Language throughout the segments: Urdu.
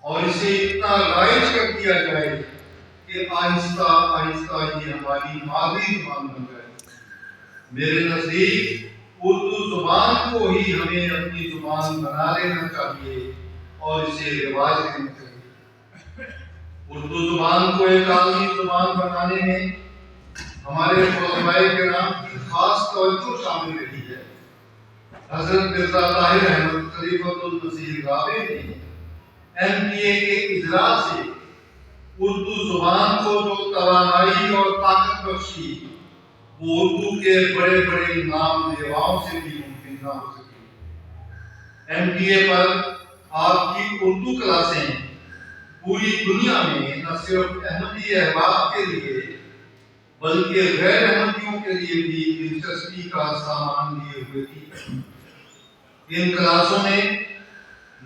اور اسے اتنا رائج کر دیا جائے کہ آہستہ آہستہ یہ ہماری مادری زبان بن جائے۔ میرے نزدیک اردو زبان کو ہی ہمیں اپنی زبان بنا لینا چاہیے اور اسے رواج دینا چاہیے۔ اردو زبان کو ایک عالمی زبان بنانے میں ہمارے علماء کرام کی خاص توجہ شامل رہی ہے۔ حضرت مرزا طاہر احمد خلیفۃ المسیح رابع نے MPA کے اجلاس سے اردو زبان کو جو توانائی اور طاقت بخشی وہ اردو کے بڑے بڑے نام لیواؤں سے بھی ممکن نہ ہو سکی۔ MPA پر آپ کی اردو کلاسیں پوری دنیا میں نہ صرف احمدی احباب کے لیے بلکہ غیر احمدیوں کے لیے بھی دلچسپی کا سامان لیے ہوئے تھی۔ ان کلاسوں نے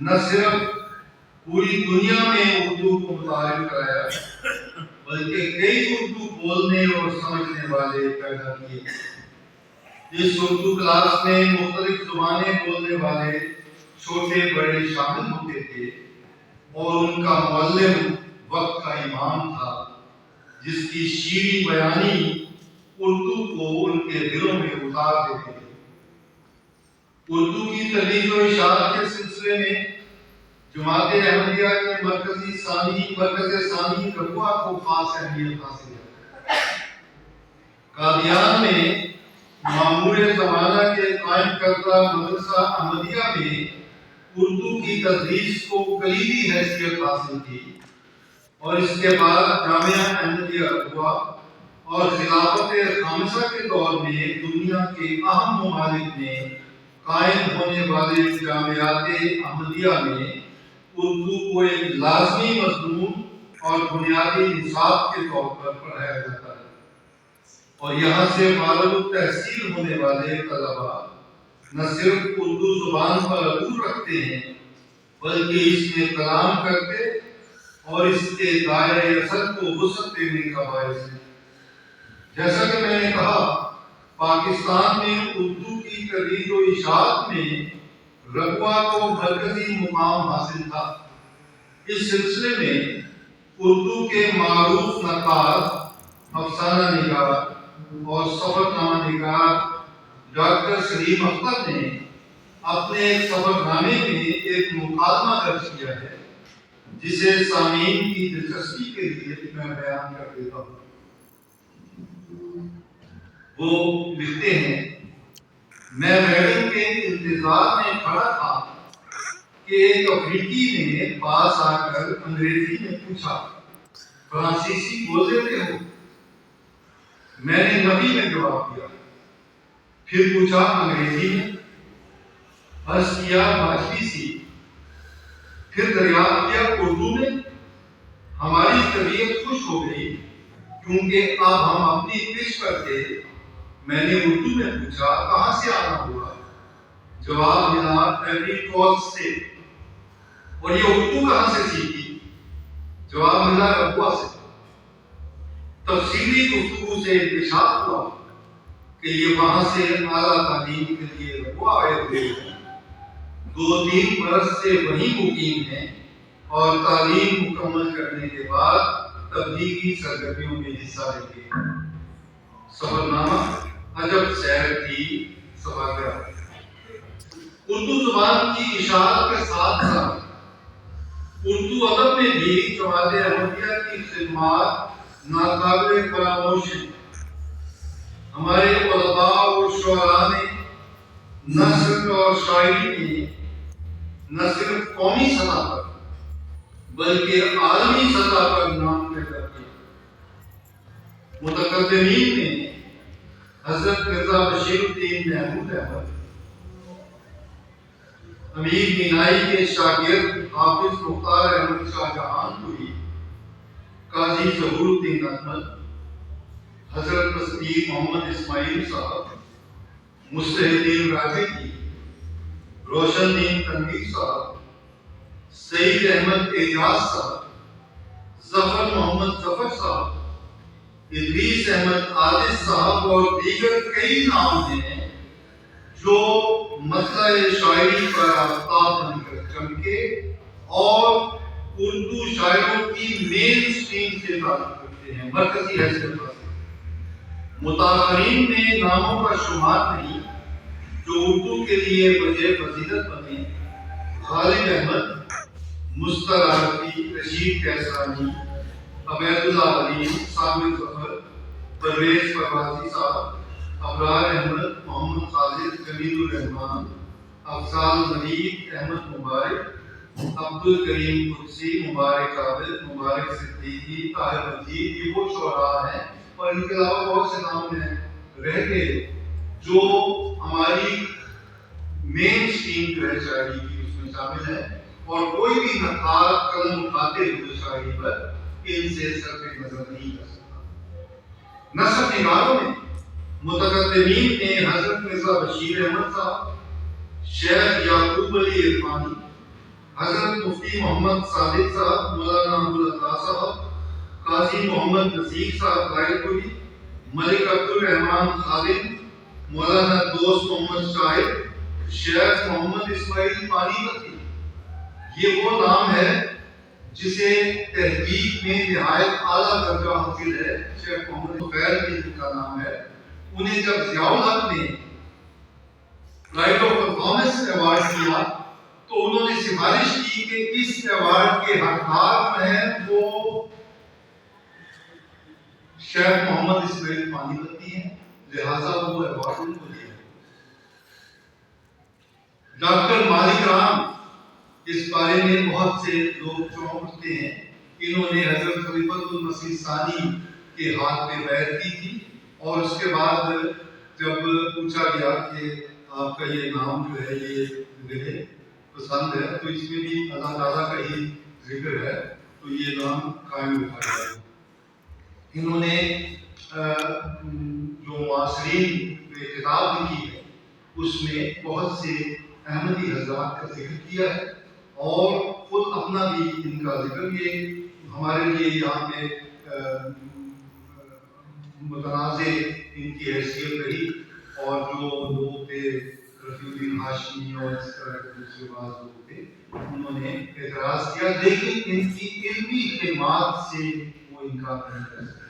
نہ صرف پوری دنیا میں اردو کو متعارف کرایا بلکہ کئی اردو بولنے اور سمجھنے والے پیدا کیے۔ اس اردو کلاس میں مختلف زبانیں بولنے والے چھوٹے بڑے شامل ہوتے تھے اور ان کا معلم وقت کا امام تھا جس کی شیریں بیانی اردو کو ان کے دلوں میں اتار دیتی تھی۔ اردو کی ترویج و اشاعت کے سلسلے میں جماعت احمدیہ کے مرکز ثانی ربوہ کو خاص اہمیت حاصل ہے۔ قادیان میں مامور زمانہ کے قائم کردہ مدرسہ احمدیہ میں اردو کی تدریس کو کلیدی حیثیت حاصل تھی اور اس کے بعد جامعہ احمدیہ ربوہ اور خلافت خامسہ کے دور میں دنیا کے اہم ممالک میں قائم ہونے والے جامعات احمدیہ میں اردو کو ایک لازمی مضمون اور بنیادی نصاب کے طور پر پڑھایا جاتا ہے، اور یہاں سے فارغ التحصیل ہونے والے طلباء نہ صرف اردو زبان پر عبور رکھتے ہیں بلکہ اس میں کلام کرتے اور اس کے دائرۂ اثر کو وسعت دینے کا باعث ہے۔ جیسا کہ میں نے کہا، پاکستان میں اردو کی ترویج و اشاعت میں ربوہ کو مرکزی مقام حاصل تھا۔ اس سلسلے میں اردو کے معروف نقاد، افسانہ نگار اور سفر نامہ نگار ڈاکٹر سلیم اختر نے اپنے ایک سفر نامے میں ایک مکالمہ درج کیا ہے جسے سامعین کی دلچسپی کے لیے میں بیان کر دیتا ہوں۔ وہ لکھتے ہیں، میں میڈم کے انتظار میں کھڑا تھا کہ ایک افریقی نے پاس آ کر انگریزی میں پوچھا، فرانسیسی بول لیتے ہو؟ میں نے نفی میں جواب دیا۔ پھر پوچھا انگریزی میں؟ عرض کیا واجبی سی۔ پھر دریافت کیا اردو میں؟ ہماری طبیعت خوش ہو گئی کیونکہ اب ہم اپنی پچ پر تھے۔ میں نے اردو میں پوچھا کہاں سے آنا ہوا؟ جواب ملا ایوری کوسٹ سے۔ اور یہ اردو کہاں سے سیکھی؟ جواب ملا ربوہ سے۔ تفصیلی گفتگو سے انکشاف ہوا کہ یہ وہاں سے اعلیٰ تعلیم کے لیے ربوہ آئے ہوئے ہیں، 2-3 برس سے وہیں مقیم ہیں اور تعلیم مکمل کرنے کے بعد تبلیغی سرگرمیوں میں حصہ لیں گے۔ سفر نامہ عجب سیر تھی صفحہ 11۔ اردو زبان کی اشاعت کے ساتھ ساتھ اردو ادب میں بھی جماعت احمدیہ کی خدمات ناقابل فراموش ہیں۔ ہمارے علماء اور شعراء نے نثر اور شاعری میں نہ صرف قومی سطح پر بلکہ عالمی سطح پر نام پیدا کیا۔ متقدمین نے حضرت مرزا بشیر الدین محمود احمد، امیر مینائی کے شاگرد حافظ مختار احمد شاہ جہان پوری، قاضی ظہور الدین احمد، حضرت تصدیق محمد اسماعیل صاحب، مصلح الدین رازقی، روشن دین تنویر صاحب، سعید احمد اعجاز صاحب، ظفر محمد ظفر صاحب، ادریس احمد عادل صاحب اور دیگر کئی نام ہیں جو مسئلہ شاعری پر آفتاب بن کر چمکے اور اردو شاعروں کی مین اسٹریم سے تعلق رکھتے ہیں، مرکزی حیثیت حاصل۔ متاخرین میں ناموں کا شمار نہیں جو اردو کے لیے وجہ فضیلت بنے: غالب احمد، مصطفیٰ عارفی، رشید کیسانی، عبید اللہ علیم، سامر ظفر، پرویز پروازی صاحب، ابرار احمد، محمد خالد، جمیل الرحمان، افضال ملید، احمد مبارک، عبد الکریم قدسی، مبارک عابد، مبارک صدیقی، طاہر مجید، یہ وہ شعراء ہیں اور ان کے علاوہ بہت سے نام ہیں رہ گئے جو ہماری مین اسٹریم جو ہے شاعری کی اس میں شامل ہے، اور کوئی بھی نقاد قلم اٹھاتے ہوئے شاعری پر ان سے صرف نظر نہیں کر سکتا۔ نثر نگاروں میں متقدمین نے حضرت مرزا بشیر احمد صاحب، شیخ یعقوب علی عرفانی، حضرت مفتی محمد صادق صاحب، مولانا ابوالعطا صاحب، قاضی محمد نصیر صاحب رائے پوری، ملک عبد الرحمان خالد، مولانا دوست محمد شاہد، شیخ محمد اسماعیل پانی پتی، یہ وہ نام ہے جسے تحقیق میں نہایت اعلیٰ درجہ حاصل ہے۔ شیخ محمد خیر بھی جن کا نام ہے، انہیں جب ضیاء الحق نے پرائڈ آف پرفارمنس ایوارڈ کیا تو انہوں نے سفارش کی کہ اس ایوارڈ کے حقدار جو ہیں وہ شیخ محمد اسماعیل پانی پتی ہیں، لہذا وہ ایوارڈ ان کو دیا۔ ڈاکٹر مالک رام، اس بارے میں بہت سے لوگ چونک اٹھتے ہیں، انہوں نے حضرت خلیفۃ المسیح ثانی کے ہاتھ پہ بیعت کی تھی، اور اس کے بعد جب پوچھا گیا کہ آپ کا یہ نام جو ہے یہ مجھے پسند ہے تو اس میں بھی اللہ تعالیٰ کا ہی ذکر ہے، تو یہ نام قائم رکھا گیا۔ انہوں نے جو معاصرین میں کتاب لکھی ہے اس میں بہت سے احمدی حضرات کا ذکر کیا ہے، اور خود اپنا بھی ان کا ذکر یہ ہمارے لیے یہاں پہ متنازع ان کی حیثیت رہی، اور جو لوگ تھے رفیع الدین ہاشمی اور اس طرح کے دوسرے بعض لوگ تھے انہوں نے اعتراض کیا، لیکن ان کی علمی خدمات سے وہ انکار نہیں کر سکتے۔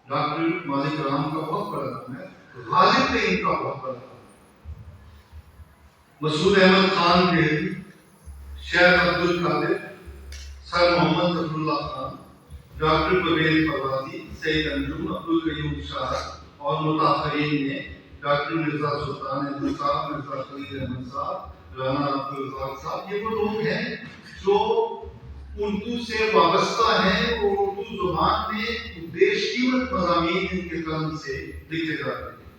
ڈاکٹر مالک رام کا بہت بڑا نام ہے، غالب پہ ان کا بہت بڑا نام ہے۔ مسعود احمد خان دہلوی، شیخ عبد القادر، سر محمد ظفر اللہ خان، ڈاکٹر پرویز پروازی، سید انجم، عبد القیوم شاہ، اور متاخرین نے ڈاکٹر مرزا سلطان احمد صاحب، مرزا خلیل احمد صاحب، رانا عبد الرزاق صاحب، یہ وہ لوگ ہیں جو اردو سے وابستہ ہیں اور اردو زبان میں بیش قیمت مضامین ان کے قلم سے لکھے جاتے ہیں۔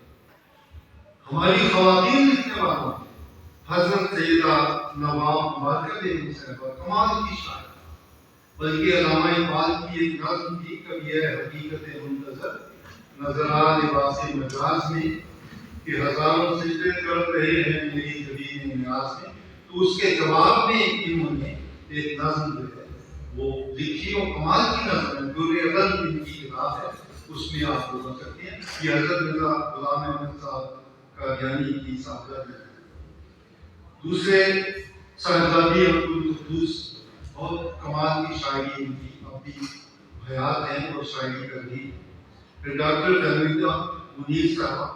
ہماری خواتین لکھنے والوں حضرت سیدہ نواب مبارکہ بیگم صاحبہ کمال کی شاعر، بلکہ علامہ اقبال کی ایک نظم تھی، کبھی ہے حقیقت منتظر نظر آ لباس مجاز میں کہ ہزاروں سجدے کر رہے ہیں میری زمین نیاز میں، تو اس کے جواب میں انہوں نے ایک نظم جو ہے وہ لکھی، اور کمال کی نظم ہے، در عدل ان کی کتاب ہے، اس میں آپ کو پڑھ سکتے ہیں۔ یہ حضرت مرزا غلام احمد صاحب کا یعنی کی صاحبزادی ہے۔ دوسرے صاحبزادی عبد القدوس، بہت کمال کی شاعری ان کی اب بھی حیات ہیں اور شاعری کر رہی ہے۔ پھر ڈاکٹر تنویرہ منیر صاحبہ،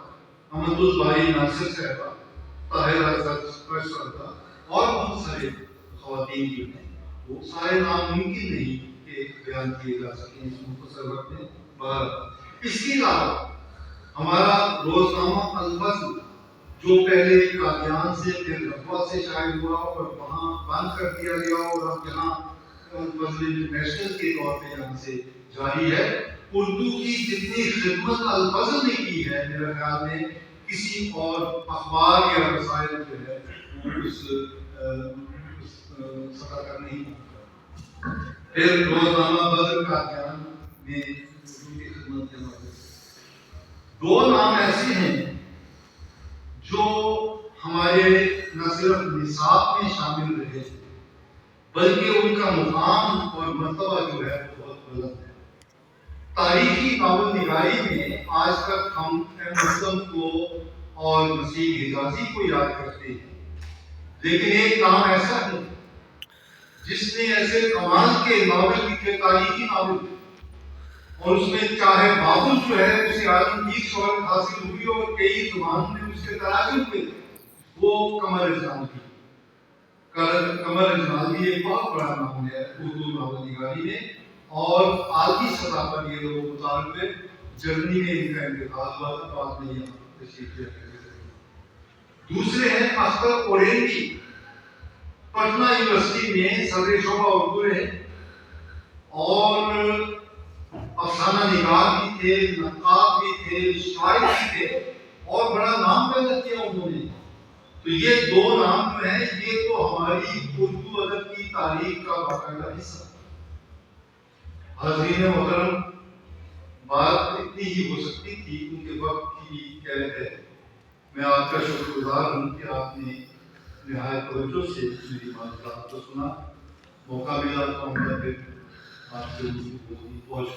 احمد الباری ناصر صاحبہ، طاہر حضرت صاحبہ، اور بہت سارے خواتین جو ہیں وہ سارے نام ممکن نہیں کہ بیان کیے جا سکیں اس مختصر وقت میں۔ باہر اس کے علاوہ ہمارا روزنامہ الفضل جو پہلے قادیان سے پھر رفع سے شائع ہوا اور وہاں بند کر دیا گیا، اور اب یہاں الفضل انٹرنیشنل کے طور پہ یہاں سے جاری ہے، اردو کی جتنی خدمت الفضل نے کی ہے میرے خیال میں کسی اور اخبار یا رسائل جو ہے وہ اس سطح کا نہیں پہنچا۔ پھر روزنامہ بدر قادیان میں اردو کی خدمت کے حوالے سے دو نام ایسے ہیں جو ہمارے نہ صرف نصاب میں شامل رہے بلکہ ان کا مقام اور مرتبہ جو ہے بہت بلند ہے۔ تاریخی ناول نگاری میں آج تک ہم مسلم کو اور مسیح حجازی کو یاد کرتے ہیں، لیکن ایک نام ایسا ہے جس نے ایسے کمال کے ناول لکھے، تاریخی ناول، اور اس میں چاہے بابل جو ہے اسے عالمگیر شہرت حاصل ہوئی اور کئی زبان میں اس کے تراجم ہوئے، وہ قمر اجنبی۔ قمر اجنبی ایک بہت بڑا نام ہے اردو ناول نگاری میں، اور عالمی سطح پر یہ لوگ متعارف ہے۔ جرمنی میں ان کا انتقال ہوا تھا، بعد میں یہاں تشریف لے گئے۔ دوسرے ہیں اختر اورینی، پٹنہ یونیورسٹی میں صدر شعبہ اردو ہے، اور افسانہ نگار بھی تھے، نقاد بھی تھے، شاعر بھی تھے، اور بڑا نام پیدا کیا انہوں نے۔ تو یہ دو نام جو ہیں یہ تو ہماری اردو ادب کی تاریخ کا باقاعدہ حصہ۔ حاضرین محترم، بات اتنی ہی ہو سکتی تھی کیونکہ وقت کی قید ہے۔ میں آپ کا شکر گزار ہوں کہ آپ نے نہایت توجہ سے میری بات کو سنا۔ موقع ملا تو میں پھر آپ سے پہنچ